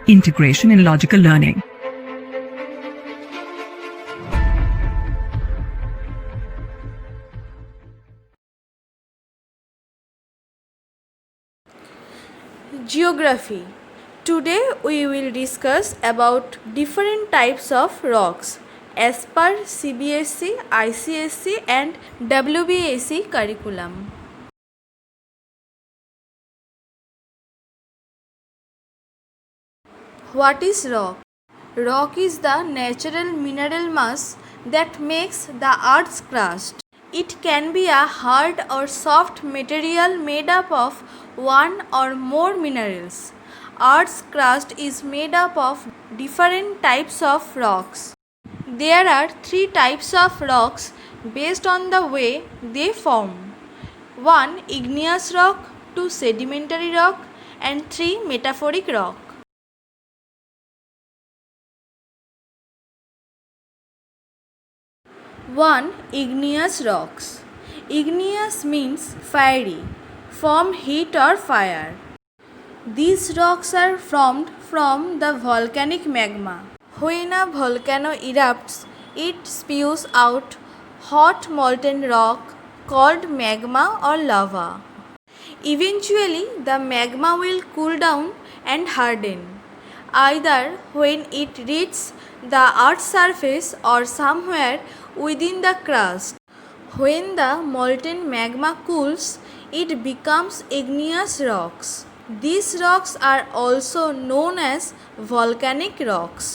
Integration in logical learning. Geography. Today we will discuss about different types of rocks as per CBSE, ICSE and WBSE curriculum. What is rock? Rock is the natural mineral mass that makes the Earth's crust. It can be a hard or soft material made up of one or more minerals. Earth's crust is made up of different types of rocks. There are three types of rocks based on the way they form. 1. Igneous rock, 2. Sedimentary rock and 3. Metamorphic rock. 1. Igneous rocks. Igneous means fiery, from heat or fire. These rocks are formed from the volcanic magma. When a volcano erupts, it spews out hot molten rock called magma or lava. Eventually, the magma will cool down and harden, either when it reaches the Earth's surface or somewhere within the crust. When the molten magma cools, it becomes igneous rocks. These rocks are also known as volcanic rocks.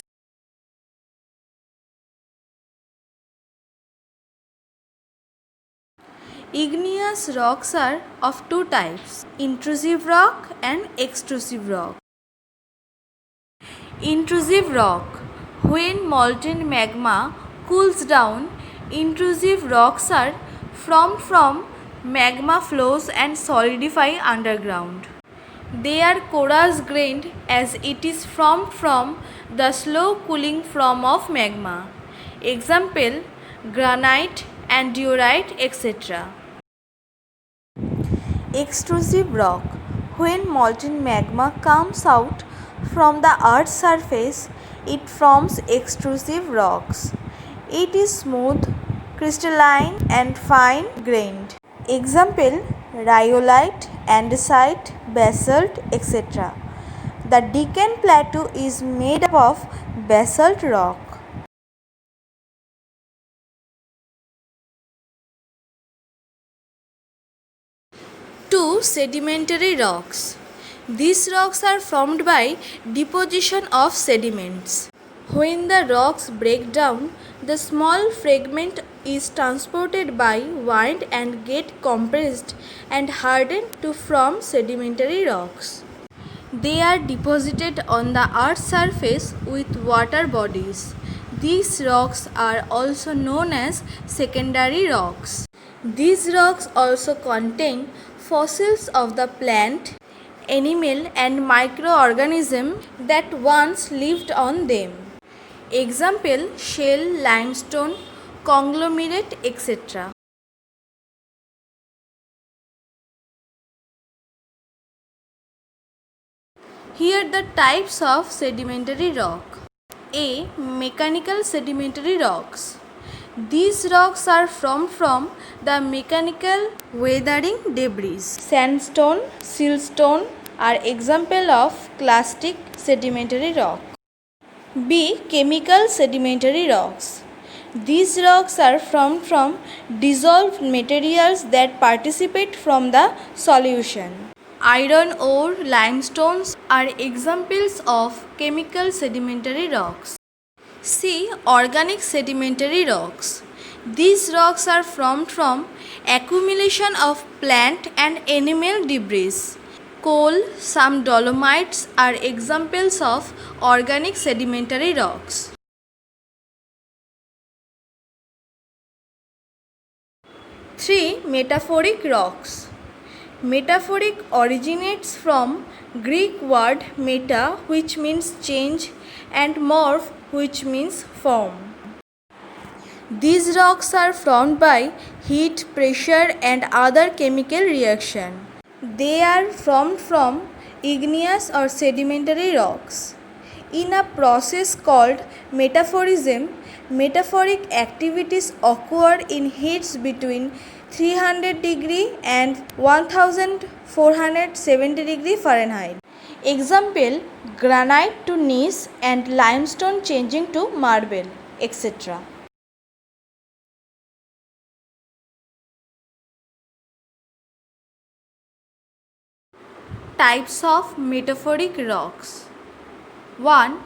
Igneous rocks are of two types, intrusive rock and extrusive rock. Intrusive rock. When molten magma cools down, intrusive rocks are formed from magma flows and solidify underground. They are coarse grained as it is formed from the slow cooling form of magma. Example, granite and diorite, etc. Extrusive rock. When molten magma comes out from the Earth's surface, it forms extrusive rocks. It is smooth, crystalline and fine grained. Example, rhyolite, andesite, basalt, etc. The Deccan Plateau is made up of basalt rock. 2. Sedimentary rocks. These rocks are formed by deposition of sediments. When the rocks break down, the small fragment is transported by wind and get compressed and hardened to form sedimentary rocks. They are deposited on the Earth's surface with water bodies. These rocks are also known as secondary rocks. These rocks also contain fossils of the plant, animal and microorganism that once lived on them. Example, shale, limestone, conglomerate, etc. Here the types of sedimentary rock. A. Mechanical sedimentary rocks. These rocks are formed from the mechanical weathering debris. Sandstone, siltstone are example of clastic sedimentary rock. B. Chemical sedimentary rocks. These rocks are formed from dissolved materials that participate from the solution. Iron ore, limestones are examples of chemical sedimentary rocks. C. Organic sedimentary rocks. These rocks are formed from accumulation of plant and animal debris. Coal, some dolomites are examples of organic sedimentary rocks. 3. Metamorphic rocks. Metamorphic originates from Greek word meta, which means change, and morph, which means form. These rocks are formed by heat, pressure and other chemical reaction. They are formed from igneous or sedimentary rocks. In a process called metaphorism, metaphoric activities occur in heats between 300 degree and 1470 degree Fahrenheit. Example, granite to gneiss and limestone changing to marble, etc. Types of metaphoric rocks. 1.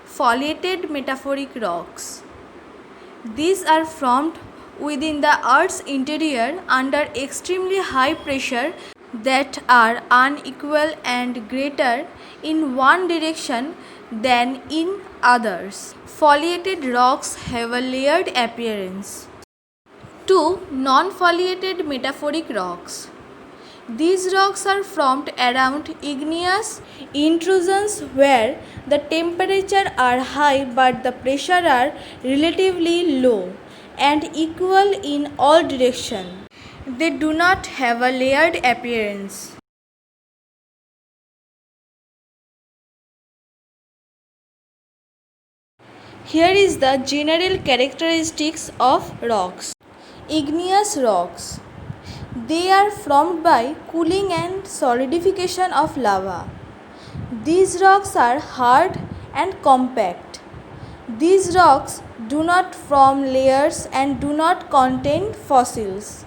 Foliated metaphoric rocks. These are formed within the Earth's interior under extremely high pressure that are unequal and greater in one direction than in others. Foliated rocks have a layered appearance. 2. Non-foliated metaphoric rocks. These rocks are formed around igneous intrusions where the temperature are high but the pressure are relatively low and equal in all directions. They do not have a layered appearance. Here is the general characteristics of rocks. Igneous rocks. They are formed by cooling and solidification of lava. These rocks are hard and compact. These rocks do not form layers and do not contain fossils.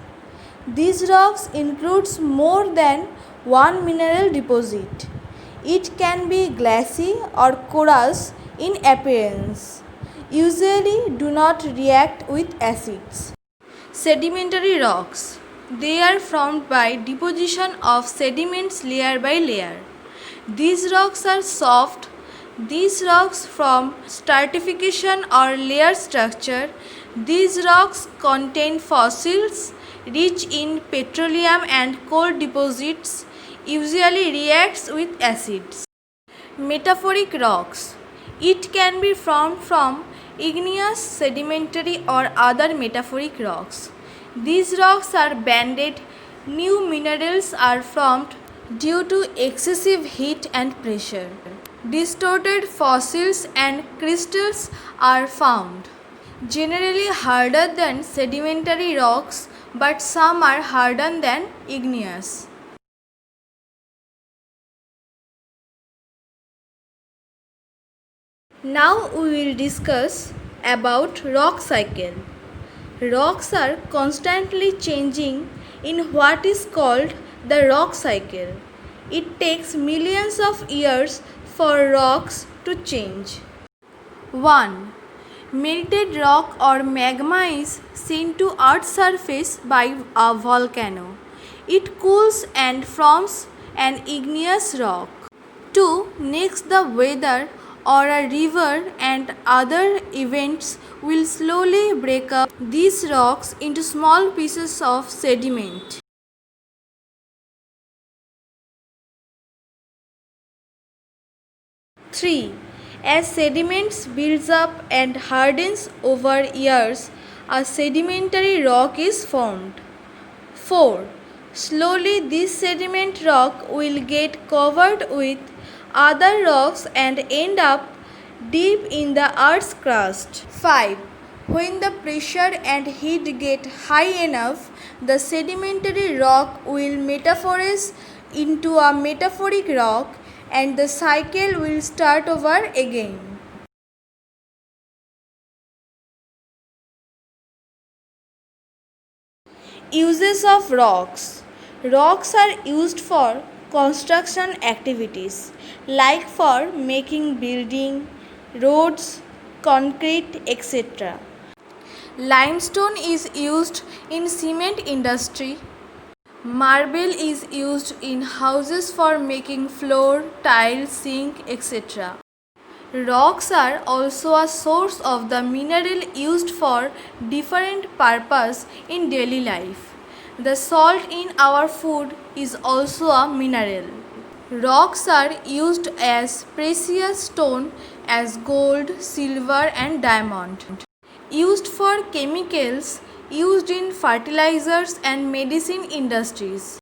These rocks includes more than one mineral deposit. It can be glassy or porous in appearance. Usually do not react with acids. Sedimentary rocks. They are formed by deposition of sediments layer by layer. These rocks are soft. These rocks form stratification or layer structure. These rocks contain fossils rich in petroleum and coal deposits, usually reacts with acids. Metaphoric rocks. It can be formed from igneous, sedimentary or other metaphoric rocks. These rocks are banded. New minerals are formed due to excessive heat and pressure. Distorted fossils and crystals are found. Generally harder than sedimentary rocks, but some are harder than igneous. Now we will discuss about rock cycle. Rocks are constantly changing in what is called the rock cycle. It takes millions of years for rocks to change. 1. Melted rock or magma is sent to Earth's surface by a volcano. It cools and forms an igneous rock. 2. Next, the weather or a river and other events will slowly break up these rocks into small pieces of sediment. 3. As sediments builds up and hardens over years, a sedimentary rock is formed. 4. Slowly this sediment rock will get covered with other rocks and end up deep in the Earth's crust. 5. When the pressure and heat get high enough, the sedimentary rock will metamorphose into a metaphoric rock and the cycle will start over again. Uses of rocks. Rocks are used for construction activities like for making building, roads, concrete, etc. Limestone is used in cement industry. Marble is used in houses for making floor, tile, sink, etc. Rocks are also a source of the mineral used for different purpose in daily life. The salt in our food is also a mineral. Rocks are used as precious stone as gold, silver and diamond. Used for chemicals, used in fertilizers and medicine industries.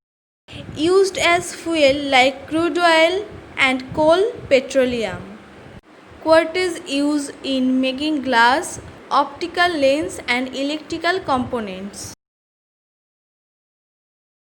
Used as fuel like crude oil and coal, petroleum. Quartz is used in making glass, optical lens and electrical components.